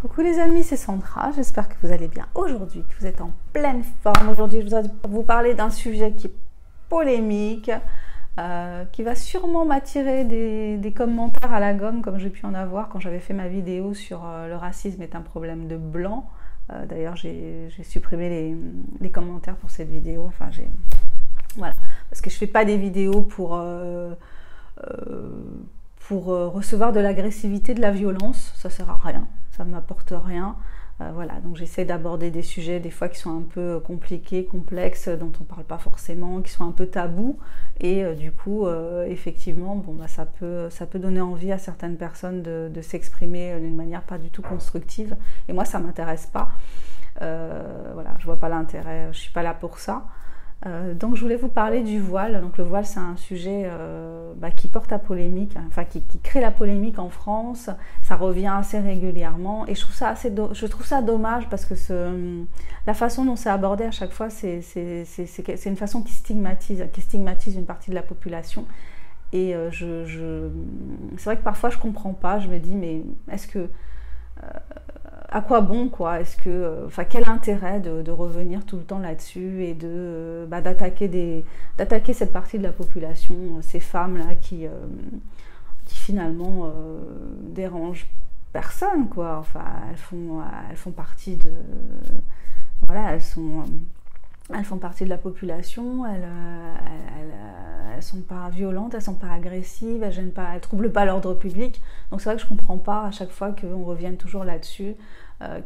Coucou les amis, c'est Sandra, j'espère que vous allez bien aujourd'hui, que vous êtes en pleine forme. Aujourd'hui, je voudrais vous parler d'un sujet qui est polémique, qui va sûrement m'attirer des commentaires à la gomme, comme j'ai pu en avoir quand j'avais fait ma vidéo sur le racisme est un problème de blanc. D'ailleurs, j'ai supprimé les commentaires pour cette vidéo, voilà, parce que je fais pas des vidéos pour recevoir de l'agressivité, de la violence, ça sert à rien. Ça ne m'apporte rien. Voilà, donc j'essaie d'aborder des sujets des fois qui sont un peu compliqués, complexes, dont on ne parle pas forcément, qui sont un peu tabous. Et du coup, effectivement, bon, bah, ça peut donner envie à certaines personnes de s'exprimer d'une manière pas du tout constructive. Et moi, ça ne m'intéresse pas. Voilà, je ne vois pas l'intérêt, je ne suis pas là pour ça. Donc je voulais vous parler du voile. Donc le voile, c'est un sujet qui porte à polémique, enfin qui crée la polémique en France. Ça revient assez régulièrement et je trouve ça dommage parce que la façon dont c'est abordé à chaque fois, c'est une façon qui stigmatise une partie de la population. Et c'est vrai que parfois je comprends pas. Je me dis mais est-ce que à quoi bon, quoi? Est-ce que, quel intérêt de revenir tout le temps là-dessus et d'attaquer cette partie de la population, ces femmes-là qui finalement dérangent personne, quoi. Enfin, elles font partie de, voilà, elles font partie de la population. Elles sont pas violentes, elles sont pas agressives, elles troublent pas l'ordre public. Donc c'est vrai que je comprends pas à chaque fois qu'on revienne toujours là-dessus,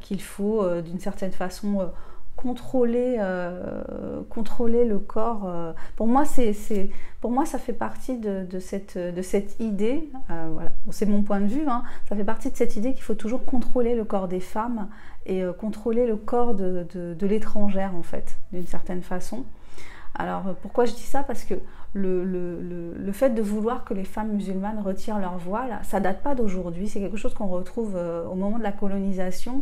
qu'il faut d'une certaine façon contrôler le corps. Pour moi, ça fait partie de cette idée. Voilà. Bon, c'est mon point de vue. Hein, ça fait partie de cette idée qu'il faut toujours contrôler le corps des femmes et contrôler le corps de l'étrangère, en fait, d'une certaine façon. Alors pourquoi je dis ça? Parce que le fait de vouloir que les femmes musulmanes retirent leur voile, ça date pas d'aujourd'hui, c'est quelque chose qu'on retrouve au moment de la colonisation,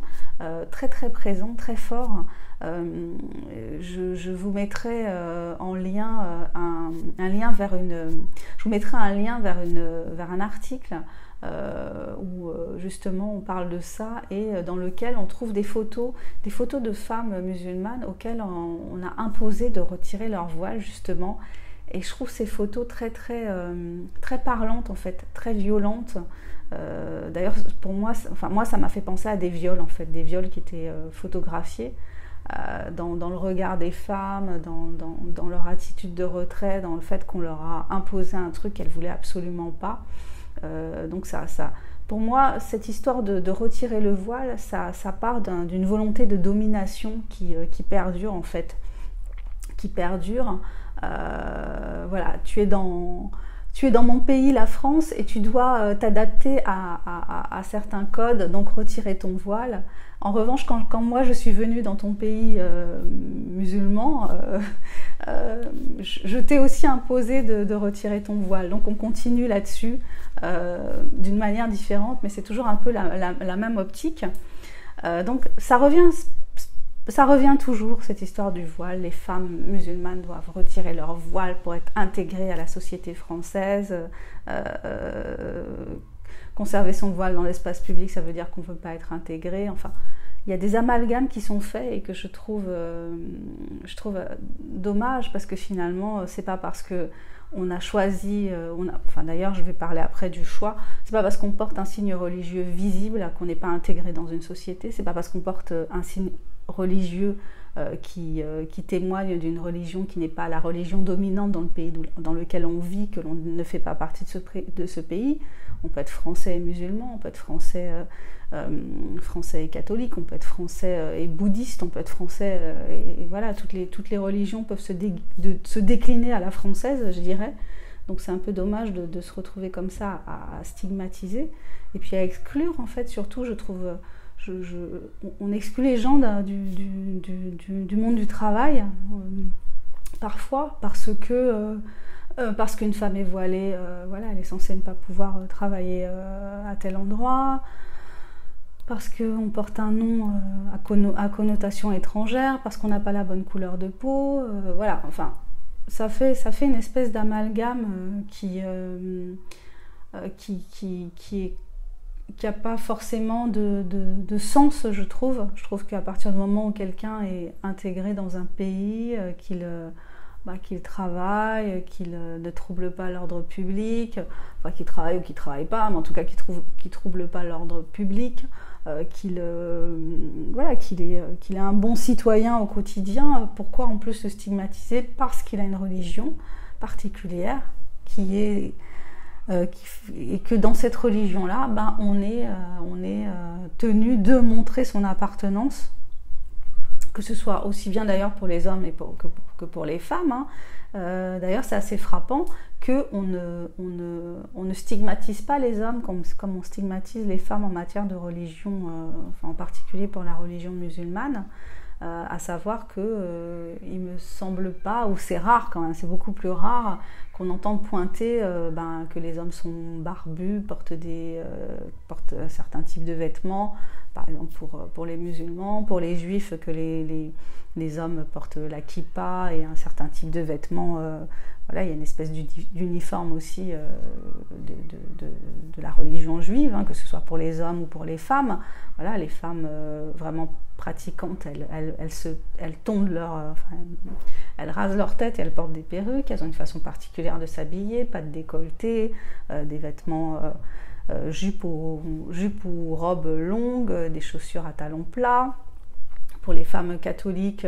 très très présent, très fort. Je vous mettrai en lien je vous mettrai un lien vers un article où justement on parle de ça et dans lequel on trouve des photos de femmes musulmanes auxquelles on a imposé de retirer leur voile justement, et je trouve ces photos très très très parlantes en fait, très violentes. D'ailleurs pour moi, ça m'a fait penser à des viols en fait, des viols qui étaient photographiés dans le regard des femmes, dans leur attitude de retrait, dans le fait qu'on leur a imposé un truc qu'elles voulaient absolument pas. Donc pour moi, cette histoire de retirer le voile, ça part d'une volonté de domination qui perdure en fait, qui perdure. Voilà, tu es dans mon pays, la France, et tu dois t'adapter à certains codes, donc retirer ton voile. En revanche, quand moi je suis venue dans ton pays musulman, je t'ai aussi imposé de retirer ton voile. Donc on continue là-dessus d'une manière différente, mais c'est toujours un peu la même optique. Donc ça revient toujours, cette histoire du voile. Les femmes musulmanes doivent retirer leur voile pour être intégrées à la société française. Conserver son voile dans l'espace public, ça veut dire qu'on ne veut pas être intégré. Enfin, il y a des amalgames qui sont faits et que je trouve dommage, parce que finalement, c'est pas parce que on a choisi, d'ailleurs je vais parler après du choix, c'est pas parce qu'on porte un signe religieux visible qu'on n'est pas intégré dans une société, c'est pas parce qu'on porte un signe religieux qui témoigne d'une religion qui n'est pas la religion dominante dans le pays dans lequel on vit, que l'on ne fait pas partie de ce pays. On peut être français et musulman, on peut être français et catholique, on peut être français et bouddhiste, on peut être français et voilà, toutes les religions peuvent se décliner à la française, je dirais. Donc c'est un peu dommage de se retrouver comme ça à stigmatiser et puis à exclure, en fait, surtout je trouve. On exclut les gens du monde du travail parfois parce qu'une femme est voilée, voilà, elle est censée ne pas pouvoir travailler à tel endroit, parce qu'on porte un nom à connotation étrangère, parce qu'on n'a pas la bonne couleur de peau, voilà, enfin ça fait une espèce d'amalgame qui est qu'il n'y a pas forcément de sens, je trouve. Je trouve qu'à partir du moment où quelqu'un est intégré dans un pays, qu'il travaille, qu'il ne trouble pas l'ordre public, enfin qu'il travaille ou qu'il ne travaille pas, mais en tout cas qu'il ne trouble pas l'ordre public, qu'il est un bon citoyen au quotidien, pourquoi on peut se stigmatiser parce qu'il a une religion particulière et que dans cette religion-là, on est tenu de montrer son appartenance, que ce soit aussi bien d'ailleurs pour les hommes que pour les femmes. Hein. D'ailleurs, c'est assez frappant qu'on ne stigmatise pas les hommes comme on stigmatise les femmes en matière de religion, en particulier pour la religion musulmane. À savoir que il me semble pas, ou c'est rare quand même, c'est beaucoup plus rare qu'on entende pointer que les hommes sont barbus, portent certains types de vêtements, par exemple pour les musulmans, pour les juifs que les hommes portent la kippa et un certain type de vêtements. Il y a une espèce d'uniforme aussi de la religion juive, hein, que ce soit pour les hommes ou pour les femmes. Voilà, les femmes vraiment pratiquantes, elles tondent elles rasent leur tête et elles portent des perruques. Elles ont une façon particulière de s'habiller, pas de décolleté, des vêtements jupe ou robe longue, des chaussures à talons plats. Pour les femmes catholiques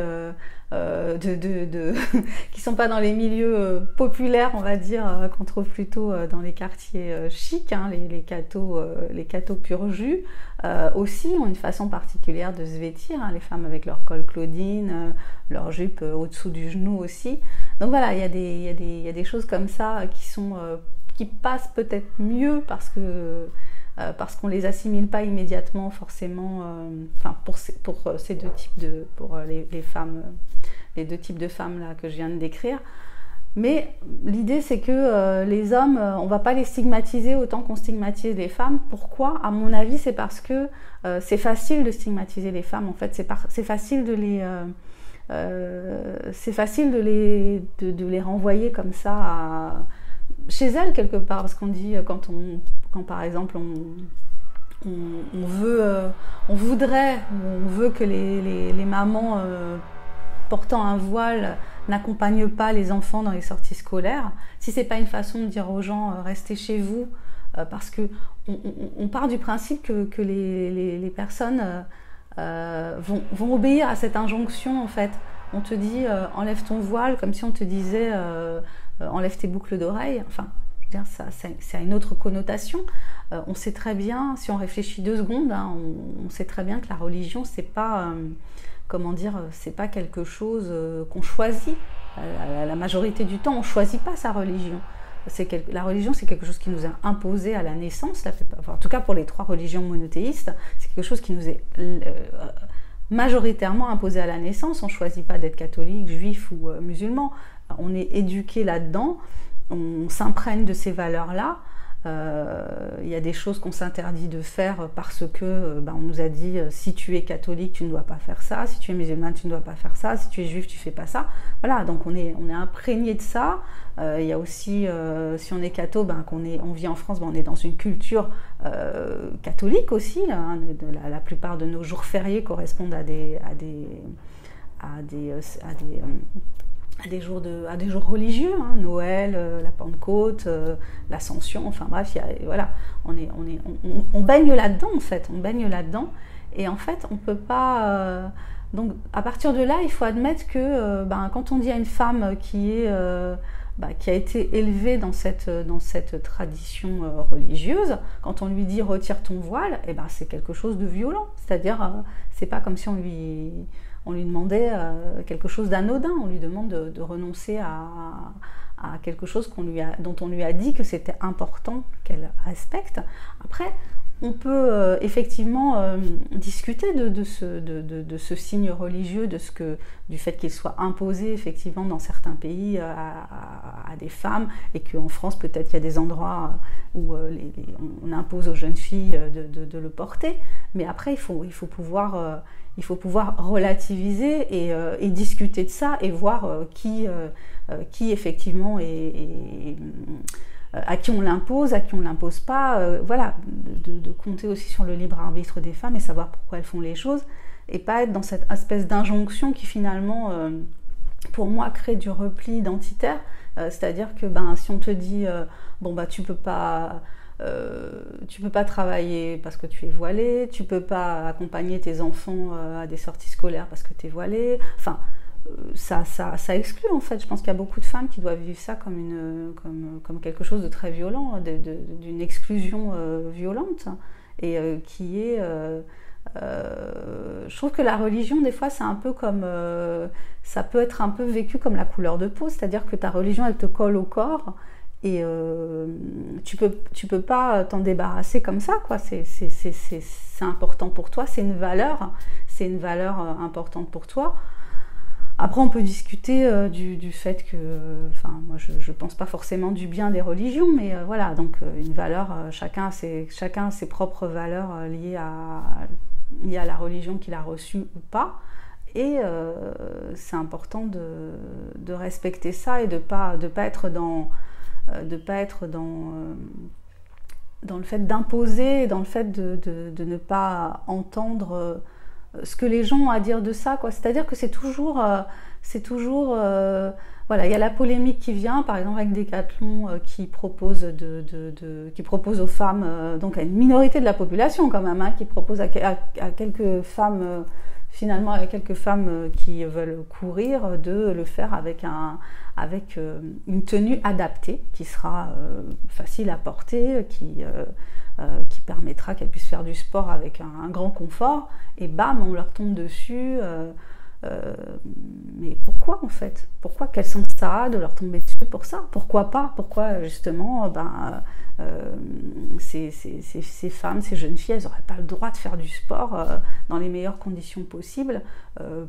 qui sont pas dans les milieux populaires, on va dire, qu'on trouve plutôt dans les quartiers chics, hein, les cathos pur jus, aussi ont une façon particulière de se vêtir, hein, les femmes avec leur col Claudine, leur jupe au-dessous du genou aussi. Donc voilà, il y a des choses comme ça qui passent peut-être mieux parce qu'on les assimile pas immédiatement forcément, pour ces deux types pour les femmes, les deux types de femmes là que je viens de décrire. Mais l'idée c'est que les hommes, on va pas les stigmatiser autant qu'on stigmatise les femmes. Pourquoi ? À mon avis, c'est parce que c'est facile de stigmatiser les femmes. En fait, c'est facile de les renvoyer comme ça chez elles quelque part, parce qu'on dit quand par exemple on veut que les mamans portant un voile n'accompagnent pas les enfants dans les sorties scolaires, si c'est pas une façon de dire aux gens restez chez vous, parce que on part du principe que les personnes vont obéir à cette injonction en fait. On te dit enlève ton voile comme si on te disait enlève tes boucles d'oreilles. Enfin, je veux dire, ça a une autre connotation. On sait très bien, si on réfléchit 2 secondes, hein, on sait très bien que la religion, c'est pas, c'est pas quelque chose qu'on choisit. La majorité du temps, on choisit pas sa religion. La religion, c'est quelque chose qui nous est imposé à la naissance. En tout cas, pour les 3 religions monothéistes, c'est quelque chose qui nous est majoritairement imposé à la naissance. On ne choisit pas d'être catholique, juif ou musulman. On est éduqué là-dedans, on s'imprègne de ces valeurs-là. Il y a des choses qu'on s'interdit de faire parce que on nous a dit si tu es catholique, tu ne dois pas faire ça, si tu es musulmane, tu ne dois pas faire ça, si tu es juif, tu ne fais pas ça. Voilà, donc on est imprégné de ça. Il y a aussi, si on est catho, on vit en France, on est dans une culture catholique aussi. Hein, la plupart de nos jours fériés correspondent à des jours religieux, hein, Noël, la Pentecôte, l'Ascension, enfin bref, voilà, on baigne là-dedans en fait, et en fait on peut pas, donc à partir de là il faut admettre que quand on dit à une femme qui a été élevée dans cette tradition religieuse, quand on lui dit retire ton voile, c'est quelque chose de violent, c'est-à-dire c'est pas comme si on lui demandait quelque chose d'anodin, on lui demande de renoncer à quelque chose dont on lui a dit que c'était important qu'elle respecte. Après, on peut effectivement discuter de ce signe religieux, du fait qu'il soit imposé effectivement dans certains pays à des femmes, et qu'en France peut-être il y a des endroits où on impose aux jeunes filles de le porter. Mais après il faut pouvoir relativiser et discuter de ça et voir qui effectivement à qui on l'impose, à qui on l'impose pas, voilà, de compter aussi sur le libre arbitre des femmes et savoir pourquoi elles font les choses, et pas être dans cette espèce d'injonction qui finalement, pour moi, crée du repli identitaire, c'est-à-dire que si on te dit, tu peux pas travailler parce que tu es voilée, tu peux pas accompagner tes enfants à des sorties scolaires parce que tu es voilée, enfin, ça exclut en fait. Je pense qu'il y a beaucoup de femmes qui doivent vivre ça comme quelque chose de très violent, d'une exclusion violente, et qui est... je trouve que la religion, des fois, c'est un peu comme... ça peut être un peu vécu comme la couleur de peau, c'est-à-dire que ta religion, elle te colle au corps, et tu peux pas t'en débarrasser comme ça, quoi. C'est important pour toi, c'est une valeur importante pour toi. Après, on peut discuter du fait que, moi, je pense pas forcément du bien des religions, mais voilà, donc une valeur, chacun a ses propres valeurs liées à la religion qu'il a reçue ou pas, et c'est important de respecter ça et de pas être dans le fait d'imposer, dans le fait de ne pas entendre ce que les gens ont à dire de ça, quoi. C'est-à-dire que c'est toujours voilà, il y a la polémique qui vient, par exemple avec Decathlon qui propose aux femmes, donc à une minorité de la population quand même, qui propose à quelques femmes, finalement à quelques femmes qui veulent courir, de le faire avec une tenue adaptée qui sera facile à porter, qui permettra qu'elles puissent faire du sport avec un grand confort, et bam, on leur tombe dessus. Mais pourquoi en fait? Pourquoi? Quel sens ça a de leur tomber dessus pour ça? Pourquoi pas? Pourquoi justement ces femmes, ces jeunes filles, elles n'auraient pas le droit de faire du sport dans les meilleures conditions possibles,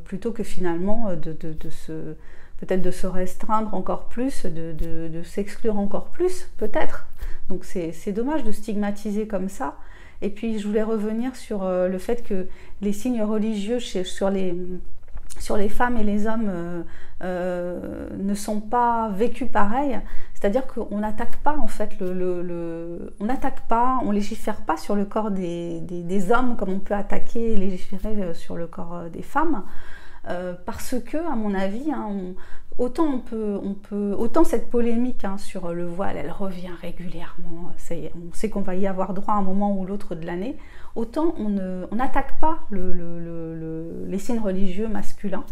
plutôt que finalement peut-être de se restreindre encore plus, de s'exclure encore plus, peut-être. Donc c'est dommage de stigmatiser comme ça. Et puis je voulais revenir sur le fait que les signes religieux sur les femmes et les hommes ne sont pas vécus pareil. C'est-à-dire qu'on n'attaque pas en fait on n'attaque pas, on légifère pas sur le corps des hommes comme on peut attaquer et légiférer sur le corps des femmes. Parce que, à mon avis, autant cette polémique sur le voile, elle revient régulièrement, on sait qu'on va y avoir droit à un moment ou l'autre de l'année, autant on n'attaque pas les signes religieux masculins.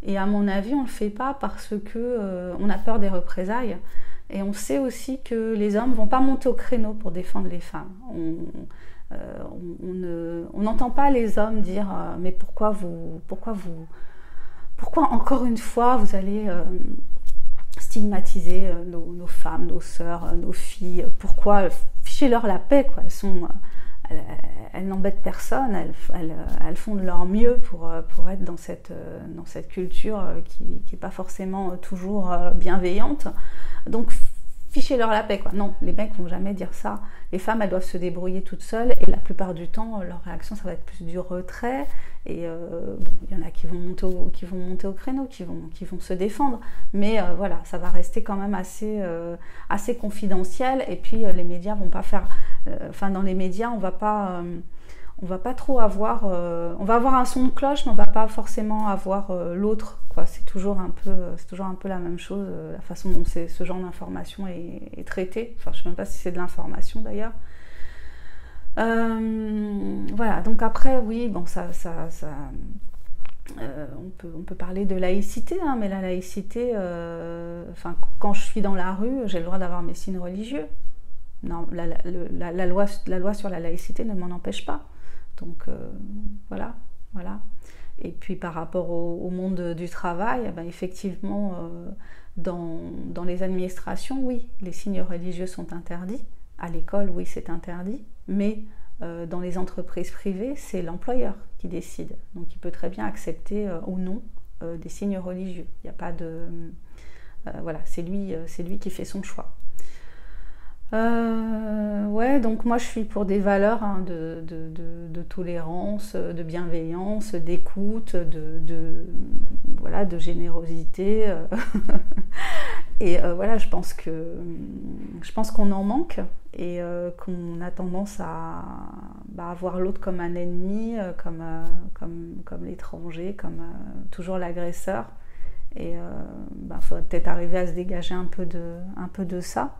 Et à mon avis, on ne le fait pas parce que on a peur des représailles. Et on sait aussi que les hommes ne vont pas monter au créneau pour défendre les femmes. On n'entend pas les hommes dire mais pourquoi encore une fois vous allez stigmatiser nos femmes, nos sœurs, nos filles, pourquoi? Fichez-leur la paix, quoi. Elles n'embêtent personne, elles font de leur mieux pour être dans cette culture qui n'est pas forcément toujours bienveillante. Donc fichez-leur la paix, quoi. Non, les mecs vont jamais dire ça. Les femmes, elles doivent se débrouiller toutes seules, et la plupart du temps, leur réaction, ça va être plus du retrait. Et il y en a qui vont monter au créneau, qui vont se défendre. Mais voilà, ça va rester quand même assez confidentiel. Et puis les médias vont pas faire. Dans les médias, on va pas trop avoir. On va avoir un son de cloche, mais on va pas forcément avoir l'autre, quoi. C'est toujours un peu la même chose, la façon dont ce genre d'information est traité. Enfin, je sais même pas si c'est de l'information d'ailleurs. Voilà, donc après, oui, bon, on peut parler de laïcité, mais la laïcité, quand je suis dans la rue, j'ai le droit d'avoir mes signes religieux. Non, la loi sur la laïcité ne m'en empêche pas. Donc voilà. Et puis par rapport au monde du travail, effectivement, dans les administrations, oui, les signes religieux sont interdits. À l'école, oui, c'est interdit. Mais dans les entreprises privées, c'est l'employeur qui décide. Donc il peut très bien accepter ou non des signes religieux. Il n'y a pas de... voilà, c'est lui qui fait son choix. Ouais, donc moi je suis pour des valeurs de tolérance, de bienveillance, d'écoute, de générosité. Et voilà, je pense qu'on en manque et qu'on a tendance à voir l'autre comme un ennemi, comme l'étranger, comme toujours l'agresseur. Et il faudrait peut-être arriver à se dégager un peu de ça.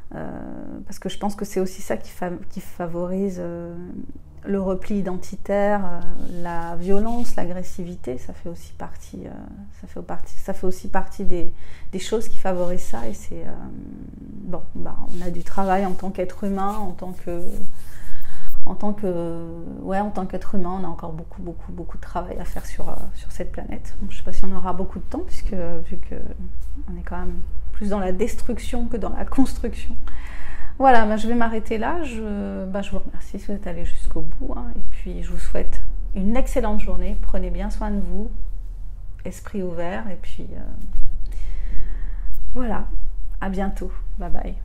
Parce que je pense que c'est aussi ça qui favorise le repli identitaire, la violence, l'agressivité. Ça fait aussi partie, des choses qui favorisent ça. Et c'est on a du travail en tant qu'être humain, en tant qu'être humain, on a encore beaucoup de travail à faire sur cette planète. Je ne sais pas si on aura beaucoup de temps, puisque vu qu'on est quand même plus dans la destruction que dans la construction. Voilà, je vais m'arrêter là. Je vous remercie si vous êtes allés jusqu'au bout. Et puis, je vous souhaite une excellente journée. Prenez bien soin de vous. Esprit ouvert. Et puis, voilà. À bientôt. Bye bye.